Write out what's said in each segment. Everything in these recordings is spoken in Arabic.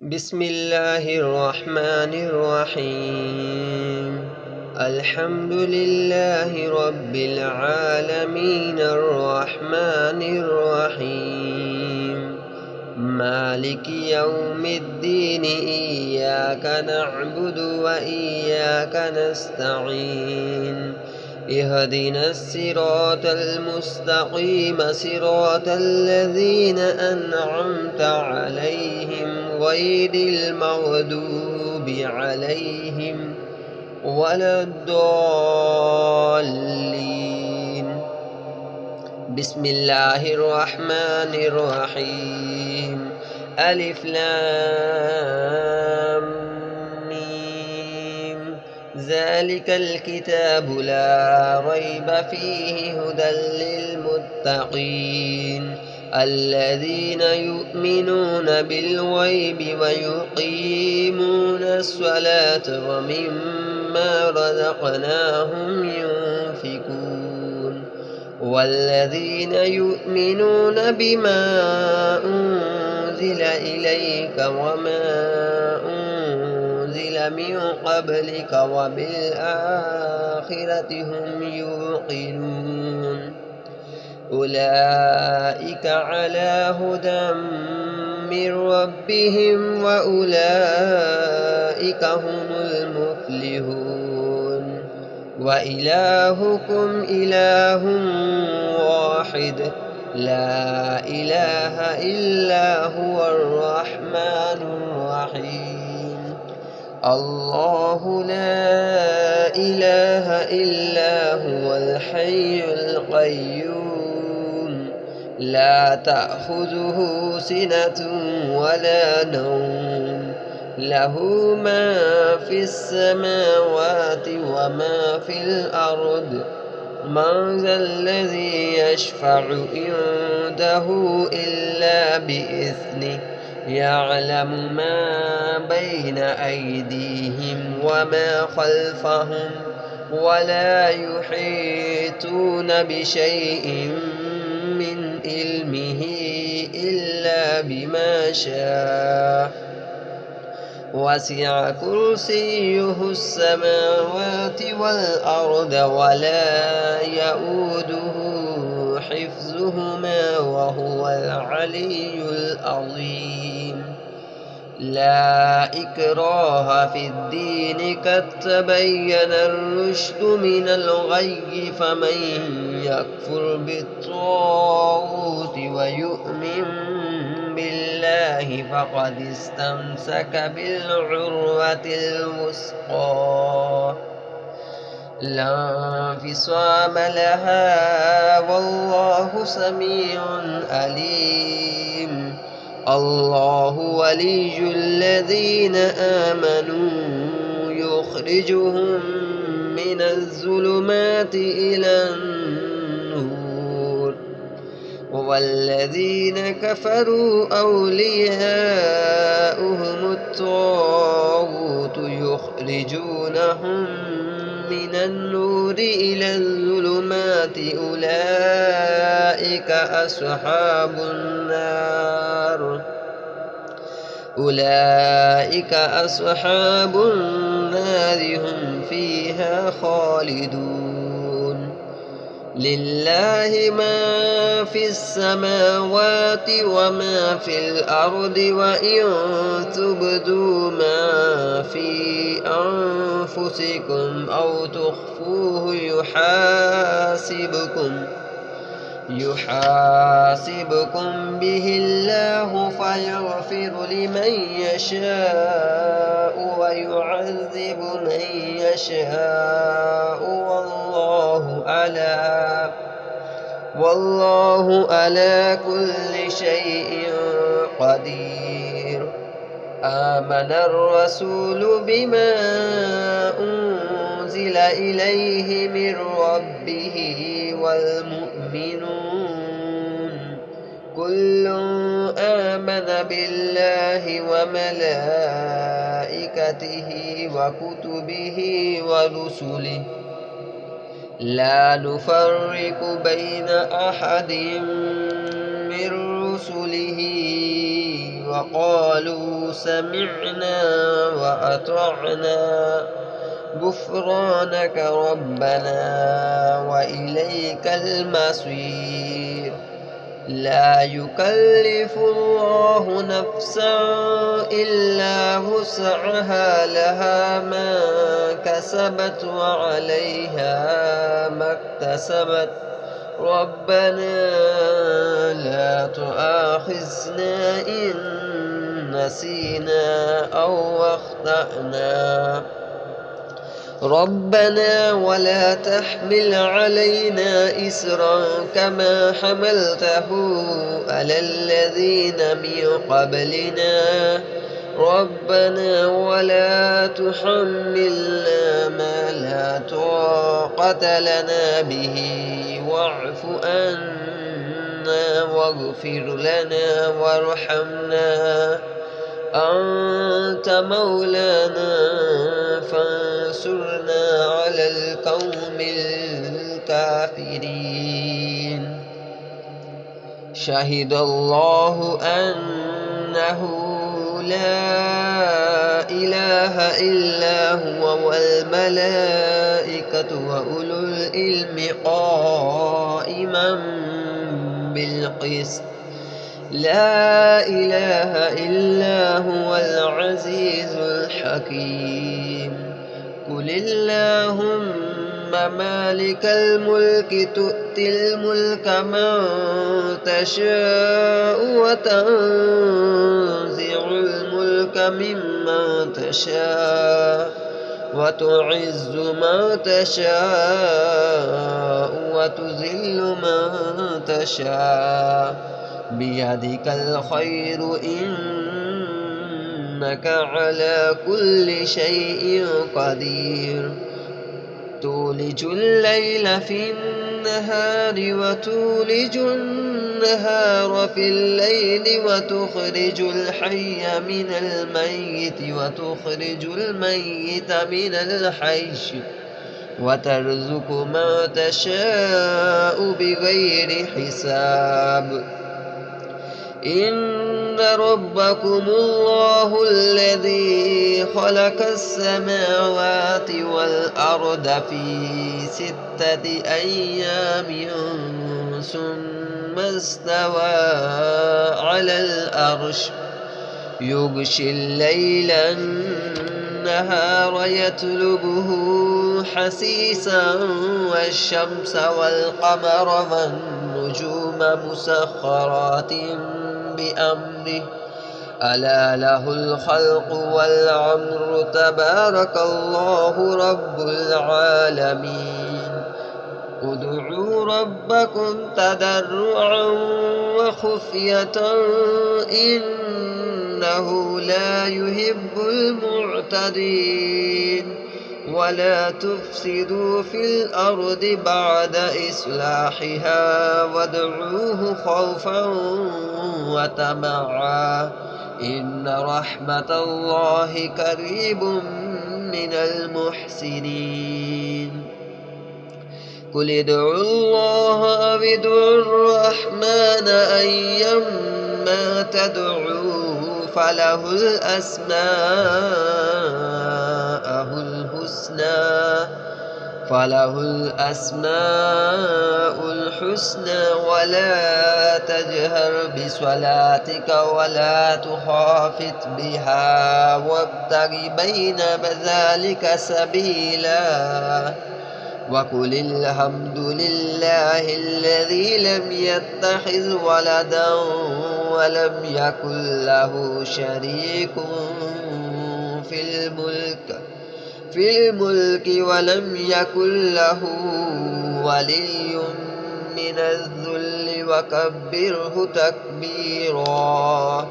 بسم الله الرحمن الرحيم. الحمد لله رب العالمين الرحمن الرحيم مالك يوم الدين إياك نعبد وإياك نستعين اهدنا الصراط المستقيم صراط الذين أنعمت عليهم غير المغضوب عليهم ولا الضالين. بسم الله الرحمن الرحيم. ألف لام ميم. ذلك الكتاب لا ريب فيه هدى للمتقين الذين يؤمنون بالغيب ويقيمون الصلاة ومما رزقناهم ينفقون والذين يؤمنون بما أنزل إليك وما أنزل من قبلك وبالآخرة هم يوقنون أولئك على هدى من ربهم وأولئك هم المفلحون. وإلهكم إله واحد لا إله إلا هو الرحمن الرحيم. الله لا إله إلا هو الحي القيوم لا تأخذه سنة ولا نوم له ما في السماوات وما في الأرض من ذا الذي يشفع عنده إلا بإذنه يعلم ما بين أيديهم وما خلفهم ولا يحيطون بشيء من علمه إلا بما شاء وسع كرسيه السماوات والأرض ولا يؤوده حفظهما وهو العلي العظيم. لا إكراه في الدين قد تبين الرشد من الغي فمن يكفر بالطاغوت ويؤمن بالله فقد استمسك بالعروة الوثقى لا انفصام لها والله سميع عليم. الله ولي الذين آمنوا يخرجهم من الظلمات إلى النور والذين كفروا أولياؤهم الطاغوت يخرجونهم من النور إلى الظلمات أولئك أصحاب النار هم فيها خالدون. لله ما في السماوات وما في الأرض وإن تبدوا ما في أنفسكم أو تخفوه يحاسبكم به الله فيغفر لمن يشاء ويعذب من يشاء والله على كل شيء قدير. آمن الرسول بما أنزل إليه من ربه والمؤمنون كل آمن بالله وملائكته وكتبه ورسله لا نفرق بين أحد من رسله وقالوا سمعنا وأطعنا غفرانك ربنا وإليك المصير. لا يكلف الله نفسا إلا وسعها، لها ما كسبت وعليها ما اكتسبت. ربنا لا تؤاخذنا إن نسينا أو أخطأنا. ربنا ولا تحمل علينا إسرا كما حملته على الذين من قبلنا. ربنا ولا تحملنا ما لا طاقة لنا به واعف عنا واغفر لنا وارحمنا أنت مولانا فانصرنا على القوم الكافرين. شهد الله أنه لا إله إلا هو والملائكة وأولو العلم قائما بالقسط. لا إله إلا هو العزيز الحكيم. قل اللهم مالك الملك تؤتي الملك من تشاء وتنزع الملك ممن تشاء وتعز من تشاء وتذل من تشاء بيدك الخير إنك على كل شيء قدير. تولج الليل في النهار وتولج النهار في الليل وتخرج الحي من الميت وتخرج الميت من الحي وترزق من تشاء بغير حساب. إن ربكم الله الذي خلق السماوات والأرض في 6 أيام ثم استوى على العرش يغشي الليل النهار يطلبه حثيثا والشمس والقمر والنجوم مسخرات بأمره ألا له الخلق والأمر تبارك الله رب العالمين. ادعوا ربكم تضرعا وخفية إنه لا يحب المعتدين. ولا تفسدوا في الأرض بعد إصلاحها وادعوه خوفا وطمعا إن رحمة الله قريب من المحسنين. قل ادعوا الله أو ادعوا الرحمن أيما تدعوا فله الأسماء الحسنى ولا تجهر بصلاتك ولا تخافت بها وابتغ بين ذلك سبيلا. وقل الحمد لله الذي لم يتخذ ولدا ولم يكن له شريك في الملك ولم يكن له ولي من الذل وكبره تكبيرا.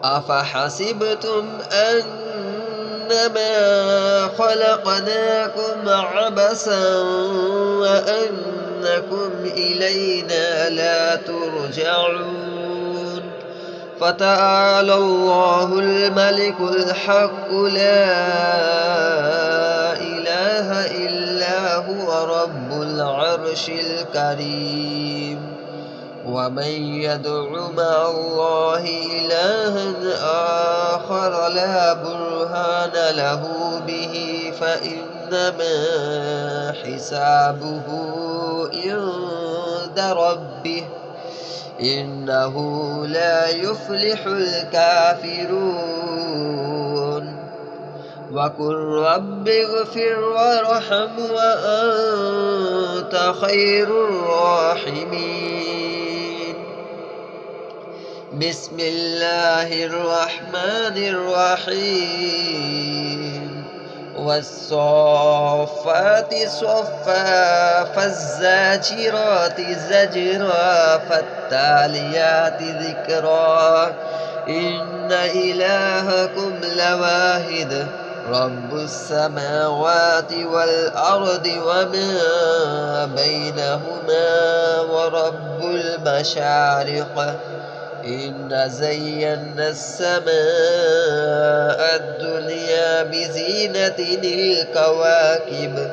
أفحسبتم أنما خلقناكم عبثا وأنكم إلينا لا ترجعون. فتعالى الله الملك الحق لا إله إلا هو رب العرش الكريم. ومن يدع مع الله إلها آخر لا برهان له به فإنما حسابه عند ربه إنه لا يفلح الكافرون وقل رب اغفر وارحم وأنت خير الراحمين بسم الله الرحمن الرحيم والصافات صفا فالزاجرات زجرا فالتاليات ذكرا إن إلهكم لواحد رب السماوات والأرض وما بينهما ورب المشارق إنا زينا السماء الدنيا بزينة الكواكب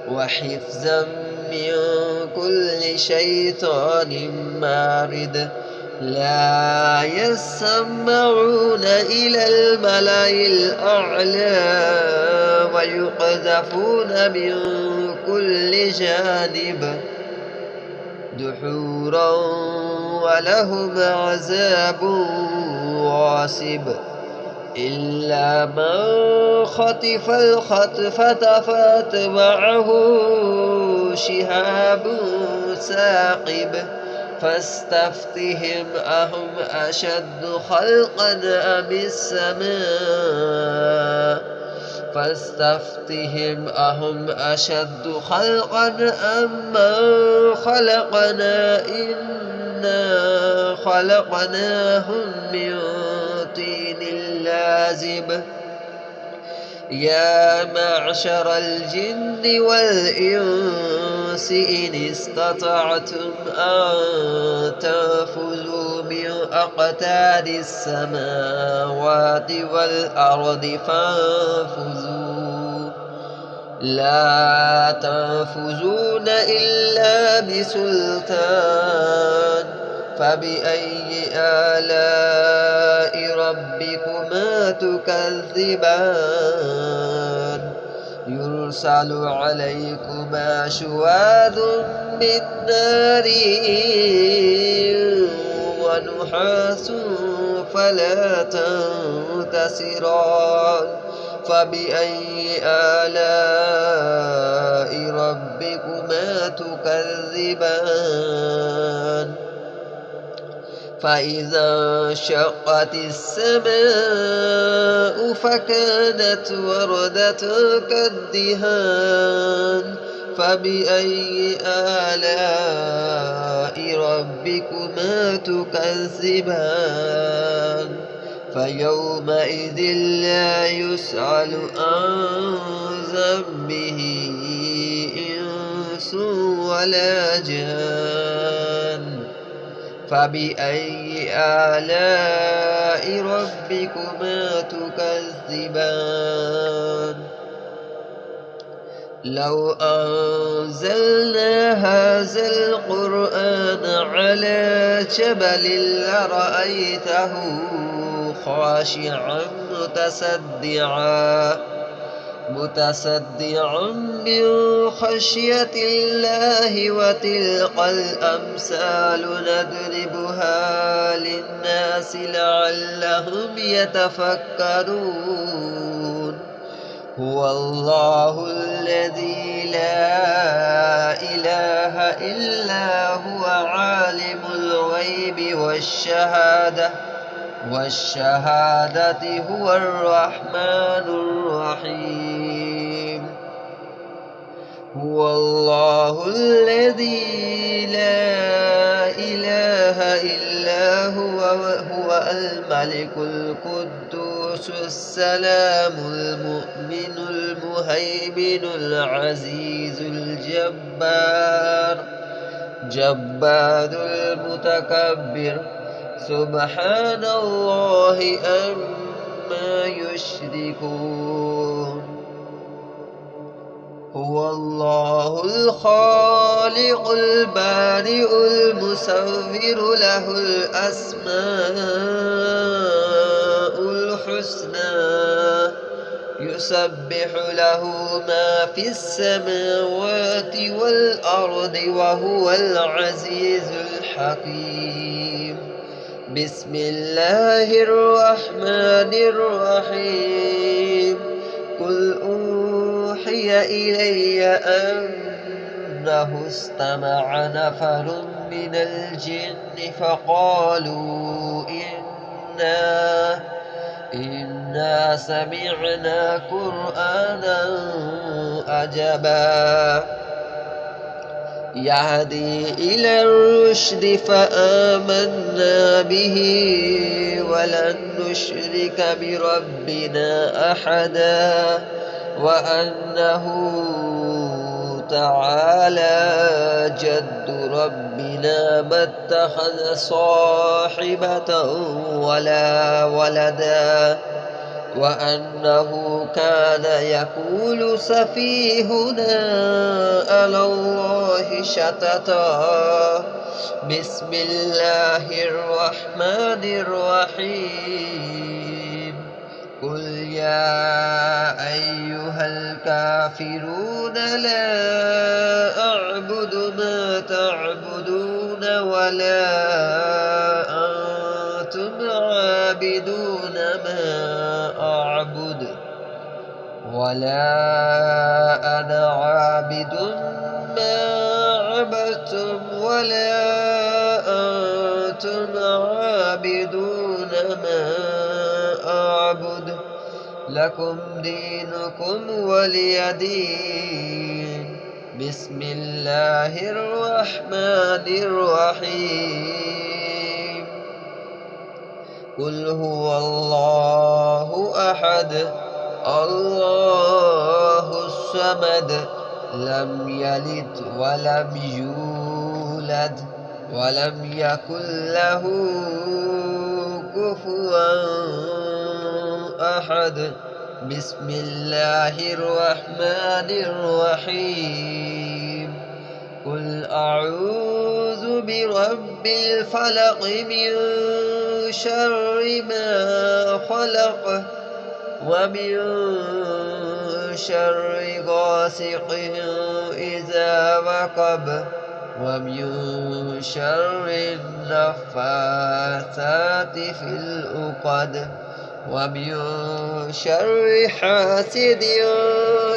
وحفظا من كل شيطان مارد لا يسمعون إلى الملأ الأعلى ويقذفون من كل جانب دحورا ولهم عذاب واصب إلا من خطف الخطفة فاتبعه شهاب ثاقب فاستفتهم أهم أشد خلقا أم السماء فاستفتهم أهم أشد خلقا أم من خلقنا إنا خلقناهم من طين لازب يا معشر الجن والإنس إن استطعتم أن تنفذوا من أقطار السماوات والأرض فانفذوا لا تنفذون إلا بسلطان فبأي آلاء ربكما تكذبان يرسل عليكما شواظ من نار ونحاس فلا تنتصران فبأي آلاء ربكما تكذبان فإذا انشقت السماء فكانت وردة كالدهان فبأي آلاء ربكما تكذبان فيومئذ لا يسأل عن ذنبه إنس ولا جان فبأي آلاء ربكما تكذبان لو أنزلنا هذا القرآن على جبل لرأيته خاشعا متصدعا من خشية الله وتلك الأمثال نضربها للناس لعلهم يتفكرون هو الله الذي لا إله إلا هو عالم الغيب والشهادة هو الرحمن الرحيم هو الله الذي لا إله إلا هو الملك القدوس السلام المؤمن المهيمن العزيز جبار المتكبر سبحان الله أما يشركون هو الله الخالق البارئ المصور له الأسماء الحسنى يسبح له ما في السماوات والأرض وهو العزيز الحكيم. بسم الله الرحمن الرحيم. قل أوحي إلي أنه استمع نفر من الجن فقالوا إنا سمعنا قرآنا عجبا يهدي إلى الرشد فآمنا به ولن نشرك بربنا أحدا وأنه تعالى جد ربنا ما اتخذ صاحبة ولا ولدا وأنه كان يقول سفيهنا على الله شططا. بسم الله الرحمن الرحيم. قل يا أيها الكافرون لا أعبد ما تعبدون ولا أنتم عابدون ما أعبد ولا أنا عابد ما عبدتم ولا أنتم عابدون ما أعبد لكم دينكم ولي دين. بسم الله الرحمن الرحيم. قل هو الله أحد الله الصمد لم يلد ولم يولد ولم يكن له كفوا أحد. بسم الله الرحمن الرحيم. قل أعوذ برب الفلق من شر ما خلق ومن شر غاسق إذا وقب ومن شر النفاثات في العقد ومن شر حاسد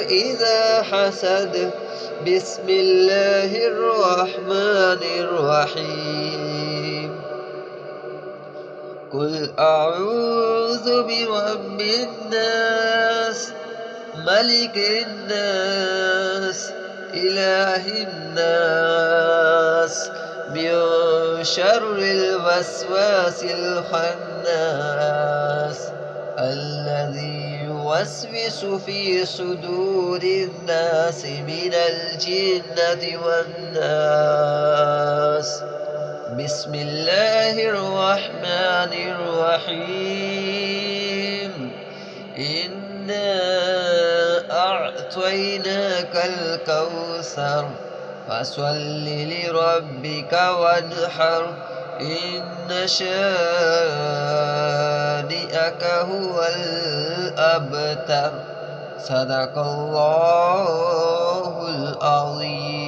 إذا حسد. بسم الله الرحمن الرحيم. قل أعوذ برب الناس ملك الناس إله الناس من شر الوسواس الخناس الذي يوسوس في صدور الناس من الجنة والناس. بسم الله الرحمن الرحيم. إنا أعطيناك الكوثر فصل لربك وانحر إن شانئك هو الأبتر. صدق الله العظيم.